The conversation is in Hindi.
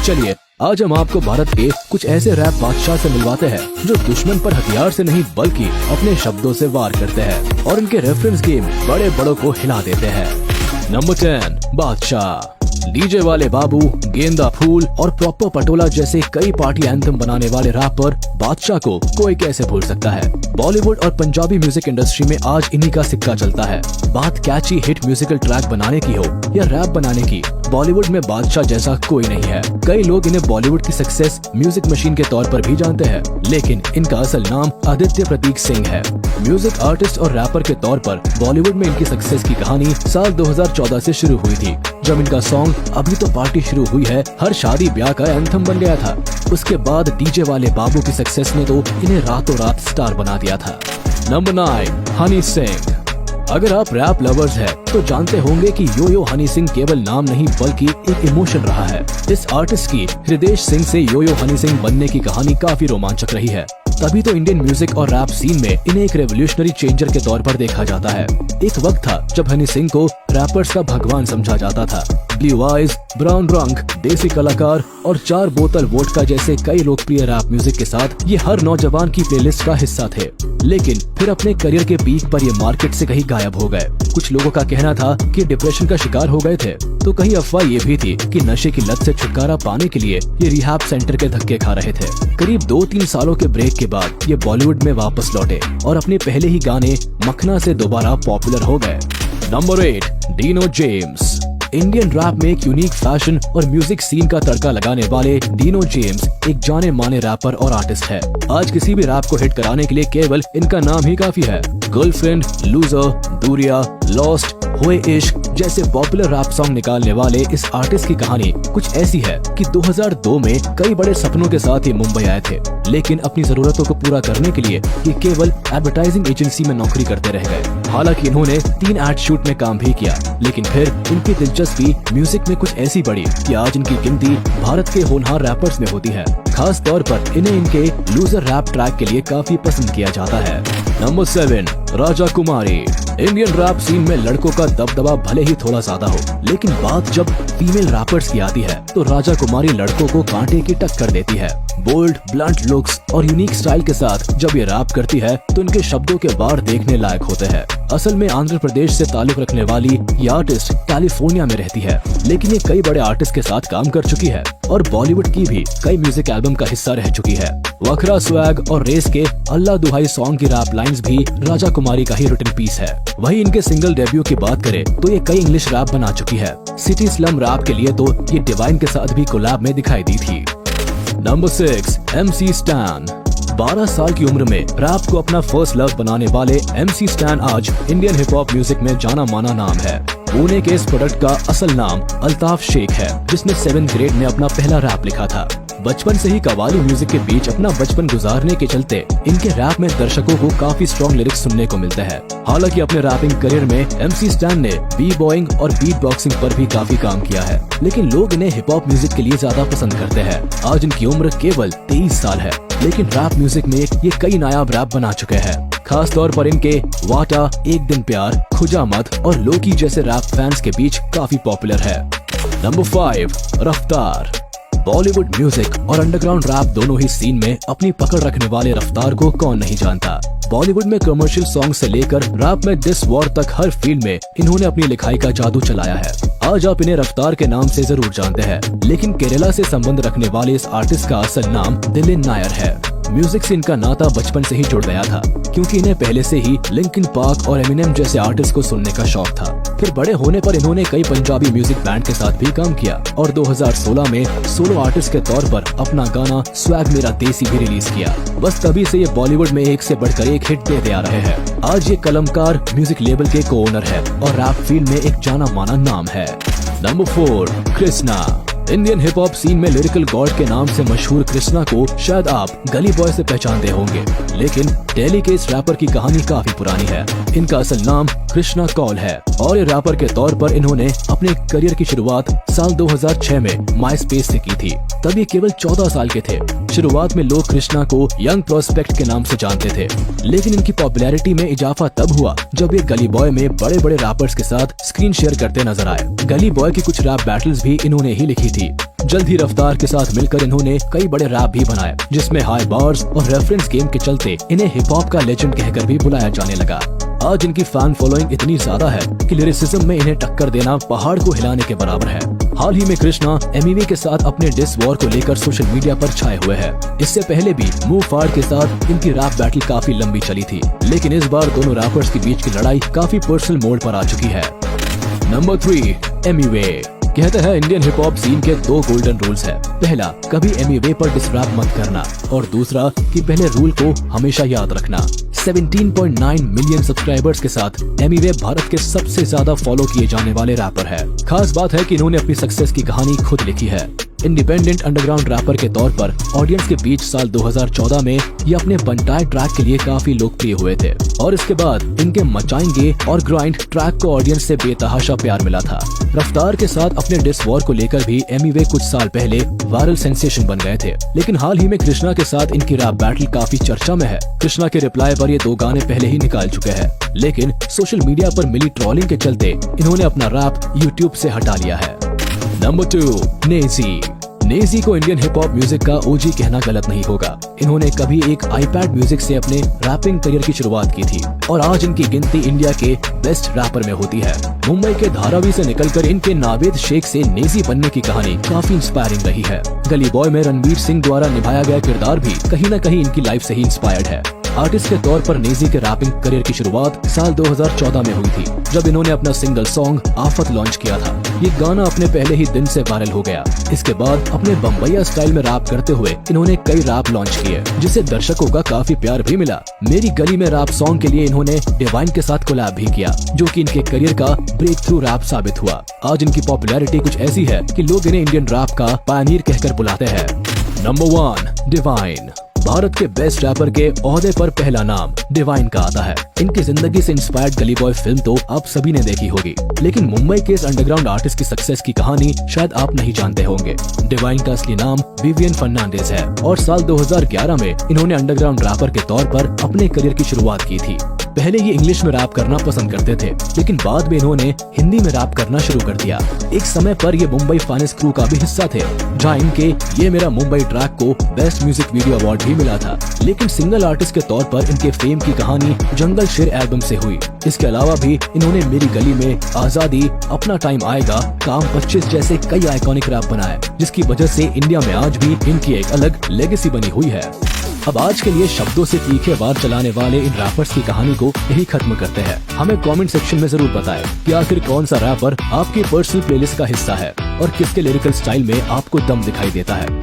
चलिए आज हम आपको भारत के कुछ ऐसे रैप बादशाह से मिलवाते हैं जो दुश्मन पर हथियार से नहीं बल्कि अपने शब्दों से वार करते हैं और इनके रेफरेंस गेम बड़े बड़ों को हिला देते हैं। नंबर 10 बादशाह। डीजे वाले बाबू, गेंदा फूल और प्रॉपर पटोला जैसे कई पार्टी एंथम बनाने वाले रैपर बादशाह को कोई कैसे भूल सकता है। बॉलीवुड और पंजाबी म्यूजिक इंडस्ट्री में आज इन्हीं का सिक्का चलता है। बात कैची हिट म्यूजिकल ट्रैक बनाने की हो या रैप बनाने की, बॉलीवुड में बादशाह जैसा कोई नहीं है। कई लोग इन्हें बॉलीवुड की सक्सेस म्यूजिक मशीन के तौर पर भी जानते हैं, लेकिन इनका असल नाम आदित्य प्रतीक सिंह है। म्यूजिक आर्टिस्ट और रैपर के तौर पर बॉलीवुड में इनकी सक्सेस की कहानी साल 2014 से शुरू हुई थी, जब इनका सॉन्ग अभी तो पार्टी शुरू हुई है हर शादी ब्याह का एंथम बन गया था। उसके बाद डीजे वाले बाबू की सक्सेस ने तो इन्हें रातों रात स्टार बना दिया था। नंबर 9 हनी सिंह। अगर आप रैप लवर्स हैं तो जानते होंगे कि यो यो हनी सिंह केवल नाम नहीं बल्कि एक इमोशन रहा है। इस आर्टिस्ट की हृदय सिंह से यो यो हनी सिंह बनने की कहानी काफी रोमांचक रही है। तभी तो इंडियन म्यूजिक और रैप सीन में इन्हें एक रेवोल्यूशनरी चेंजर के तौर पर देखा जाता है। एक वक्त था जब हनी सिंह को रैपर्स का भगवान समझा जाता था। ब्लू आइज, ब्राउन रंग, देसी कलाकार और 4 बोतल वोडका जैसे कई लोकप्रिय रैप म्यूजिक के साथ ये हर नौजवान की प्लेलिस्ट का हिस्सा थे। लेकिन फिर अपने करियर के पीक पर ये मार्केट से कहीं गायब हो गए। कुछ लोगों का कहना था कि डिप्रेशन का शिकार हो गए थे, तो कहीं अफवाह ये भी थी कि नशे की लत से छुटकारा पाने के लिए ये रिहैब सेंटर के धक्के खा रहे थे। करीब 2-3 सालों के ब्रेक के बाद ये बॉलीवुड में वापस लौटे और अपने पहले ही गाने मखना से दोबारा पॉपुलर हो गए। Number 8 Dino James. Indian rap में एक यूनिक फैशन और म्यूजिक सीन का तड़का लगाने वाले डीनो जेम्स एक जाने माने रैपर और आर्टिस्ट है। आज किसी भी रैप को हिट कराने के लिए केवल इनका नाम ही काफी है। गर्लफ्रेंड, लूजर, दूरिया, लॉस्ट, हुए इश्क जैसे पॉपुलर रैप सॉन्ग निकालने वाले इस आर्टिस्ट की कहानी कुछ ऐसी है कि 2002 में कई बड़े सपनों के साथ ये मुंबई आए थे, लेकिन अपनी जरूरतों को पूरा करने के लिए ये केवल एडवर्टाइजिंग एजेंसी में नौकरी करते रह गए। हालांकि इन्होंने 3 एड शूट में काम भी किया, लेकिन फिर इनकी दिलचस्पी म्यूजिक में कुछ ऐसी बढ़ी कि आज इनकी गिनती भारत के होनहार रैपर्स में होती है। खास तौर पर इन्हें इनके लूजर रैप ट्रैक के लिए काफी पसंद किया जाता है। नंबर 7 राजा कुमारी। इंडियन रैप सीन में लड़कों का दबदबा भले ही थोड़ा ज्यादा हो, लेकिन बात जब फीमेल रैपर्स की आती है तो राजा कुमारी लड़कों को कांटे की टक्कर देती है। बोल्ड, ब्लंट लुक्स और यूनिक स्टाइल के साथ जब ये रैप करती है तो इनके शब्दों के वार देखने लायक होते हैं। असल में आंध्र प्रदेश से ताल्लुक रखने वाली ये आर्टिस्ट कैलिफोर्निया में रहती है, लेकिन ये कई बड़े आर्टिस्ट के साथ काम कर चुकी है और बॉलीवुड की भी कई म्यूजिक एल्बम का हिस्सा रह चुकी है। वखरा स्वैग और रेस के अल्लाह दुहाई सॉन्ग की रैप लाइंस भी राजा कुमारी का ही रिटन पीस है। वहीं इनके सिंगल डेब्यू की बात करें तो ये कई इंग्लिश रैप बना चुकी है। सिटी स्लम रैप के लिए तो ये डिवाइन के साथ भी कोलैब में दिखाई दी थी। Number 6 MC stand. 12 साल की उम्र में रैप को अपना फर्स्ट लव बनाने वाले MC स्टैन आज इंडियन हिप हॉप म्यूजिक में जाना माना नाम है। पुणे के इस प्रोडक्ट का असल नाम अल्ताफ शेख है, जिसने 7th ग्रेड में अपना पहला रैप लिखा था। बचपन से ही कव्वाली म्यूजिक के बीच अपना बचपन गुजारने के चलते इनके रैप में दर्शकों को काफी स्ट्रॉन्ग लिरिक्स सुनने को मिलते हैं। हालांकि अपने रैपिंग करियर में MC स्टैन ने बी बॉइंग और बीट बॉक्सिंग पर भी काफी काम किया है, लेकिन लोग इन्हें हिप हॉप म्यूजिक के लिए ज्यादा पसंद करते हैं। आज इनकी उम्र केवल 23 साल है, लेकिन रैप म्यूजिक में ये कई नायाब रैप बना चुके हैं। खास तौर पर इनके वाटा, एक दिन प्यार, खुजा मत और लोकी जैसे रैप फैंस के बीच काफी पॉपुलर है। नंबर 5 रफ्तार। बॉलीवुड म्यूजिक और अंडरग्राउंड रैप दोनों ही सीन में अपनी पकड़ रखने वाले रफ्तार को कौन नहीं जानता। बॉलीवुड में कमर्शियल सॉन्ग से लेकर रैप में डिस वॉर तक हर फील्ड में इन्होंने अपनी लिखाई का जादू चलाया है। आज आप इन्हें रफ्तार के नाम से जरूर जानते हैं, लेकिन केरला से संबंध रखने वाले इस आर्टिस्ट का असल नाम दिलिन नायर है। म्यूजिक से इनका नाता बचपन से ही जुड़ गया था, क्योंकि इन्हें पहले से ही लिंकिन पार्क और एमिनेम जैसे आर्टिस्ट को सुनने का शौक था। फिर बड़े होने पर इन्होंने कई पंजाबी म्यूजिक बैंड के साथ भी काम किया और 2016 में सोलो आर्टिस्ट के तौर पर अपना गाना स्वैग मेरा देसी भी रिलीज किया। बस तभी से ये बॉलीवुड में एक से बढ़कर एक हिट देते आ रहे हैं। आज ये कलमकार म्यूजिक लेबल के को ओनर है और रैप फील्ड में एक जाना माना नाम है। Number 4 Krishna. Indian hip hop scene में लिरिकल गॉड के नाम से मशहूर कृष्णा को शायद आप गली बॉय से पहचानते होंगे, लेकिन दिल्ली के इस रैपर की कहानी काफी पुरानी है। इनका असल नाम कृष्णा कौल है और ये रैपर के तौर पर इन्होंने अपने करियर की शुरुआत साल 2006 में माई स्पेस से की थी। तब ये केवल 14 साल के थे शुरुआत में लोग कृष्णा को यंग प्रोस्पेक्ट के नाम से जानते थे, लेकिन इनकी पॉपुलैरिटी में इजाफा तब हुआ जब ये गली बॉय में बड़े बड़े रैपर्स के साथ स्क्रीन शेयर करते नजर आए। गली बॉय की कुछ रैप बैटल्स भी इन्होंने ही लिखी थी। जल्द ही रफ्तार के साथ मिलकर इन्होंने कई बड़े रैप भी बनाए, जिसमें हाई बार्स और रेफरेंस गेम के चलते इन्हें हिप हॉप का लेजेंड कहकर भी बुलाया जाने लगा। आज इनकी फैन फॉलोइंग इतनी ज्यादा है कि लिरिसिज्म में इन्हें टक्कर देना पहाड़ को हिलाने के बराबर है। हाल ही में कृष्णा एमईवे के साथ अपने डिस वॉर को लेकर सोशल मीडिया पर छाए हुए हैं। इससे पहले भी मुंह फाड़ के साथ इनकी रैप बैटल काफी लंबी चली थी, लेकिन इस बार दोनों रैपर्स के बीच की लड़ाई काफी पर्सनल मोड पर आ चुकी है। नंबर 3, एमईवे। कहते हैं इंडियन हिप हॉप सीन के 2 गोल्डन रूल्स है। पहला, कभी एमईवे पर डिसरैप मत करना, और दूसरा कि पहले रूल को हमेशा याद रखना। 17.9 मिलियन सब्सक्राइबर्स के साथ एमईवे भारत के सबसे ज्यादा फॉलो किए जाने वाले रैपर है। खास बात है कि इन्होंने अपनी सक्सेस की कहानी खुद लिखी है। इंडिपेंडेंट अंडरग्राउंड रैपर के तौर पर ऑडियंस के बीच साल 2014 में ये अपने बंटाई ट्रैक के लिए काफी लोकप्रिय हुए थे, और इसके बाद इनके मचाएंगे और ग्राइंड ट्रैक को ऑडियंस से बेतहाशा प्यार मिला था। रफ्तार के साथ अपने डिस वॉर को लेकर भी एमईवे कुछ साल पहले वायरल सेंसेशन बन गए थे, लेकिन हाल ही में कृष्णा के साथ इनकी रैप बैटल काफी चर्चा में है। कृष्णा के रिप्लाई पर ये 2 गाने पहले ही निकाल चुके हैं, लेकिन सोशल मीडिया पर मिली ट्रोलिंग के चलते इन्होंने अपना रैप यूट्यूब से हटा लिया है। नंबर 2, नेजी। नेजी को इंडियन हिप हॉप म्यूजिक का ओजी कहना गलत नहीं होगा। इन्होंने कभी एक आईपैड म्यूजिक से अपने रैपिंग करियर की शुरुआत की थी, और आज इनकी गिनती इंडिया के बेस्ट रैपर में होती है। मुंबई के धारावी से निकलकर इनके नावेद शेख से नेजी बनने की कहानी काफी इंस्पायरिंग रही है। गली बॉय में रणवीर सिंह द्वारा निभाया गया किरदार भी कहीं न कहीं इनकी लाइफ से ही इंस्पायर्ड है। आर्टिस्ट के तौर पर नेजी के रैपिंग करियर की शुरुआत साल 2014 में हुई थी, जब इन्होंने अपना सिंगल सॉन्ग आफत लॉन्च किया था। ये गाना अपने पहले ही दिन से वायरल हो गया। इसके बाद अपने बम्बैया स्टाइल में रैप करते हुए इन्होंने कई रैप लॉन्च किए, जिसे दर्शकों का काफी प्यार भी मिला। मेरी गली में रैप सॉन्ग के लिए इन्होंने डिवाइन के साथ कोलैब भी किया, जो कि इनके करियर का ब्रेक थ्रू रैप साबित हुआ। आज इनकी पॉपुलैरिटी कुछ ऐसी है कि लोग इन्हें इंडियन रैप का पायनियर कहकर बुलाते हैं। Number 1, divine. भारत के बेस्ट रैपर के ओहदे पर पहला नाम डिवाइन का आता है। इनकी जिंदगी से इंस्पायर्ड गली बॉय फिल्म तो आप सभी ने देखी होगी, लेकिन मुंबई के इस अंडरग्राउंड आर्टिस्ट की सक्सेस की कहानी शायद आप नहीं जानते होंगे। डिवाइन का असली नाम विवियन फर्नांडिस है, और साल 2011 में इन्होंने अंडरग्राउंड रैपर के तौर पर अपने करियर की शुरुआत की थी। पहले ये इंग्लिश में रैप करना पसंद करते थे, लेकिन बाद में इन्होंने हिंदी में रैप करना शुरू कर दिया। एक समय पर ये मुंबई फाइनेस्ट क्रू का भी हिस्सा थे, जहाँ इनके ये मेरा मुंबई ट्रैक को बेस्ट म्यूजिक वीडियो अवार्ड भी मिला था। लेकिन सिंगल आर्टिस्ट के तौर पर इनके फेम की कहानी जंगल शेर एल्बम से हुई। इसके अलावा भी इन्होंने मेरी गली में, आजादी, अपना टाइम आएगा, काम 25 जैसे कई आइकॉनिक रैप बनाए, जिसकी वजह से इंडिया में आज भी इनकी एक अलग लेगेसी बनी हुई है। अब आज के लिए शब्दों से तीखे वार चलाने वाले इन रैपर्स की कहानी को यही खत्म करते हैं। हमें कमेंट सेक्शन में जरूर बताएं कि आखिर कौन सा रैपर आपकी पर्सनल प्लेलिस्ट का हिस्सा है और किसके लिरिकल स्टाइल में आपको दम दिखाई देता है।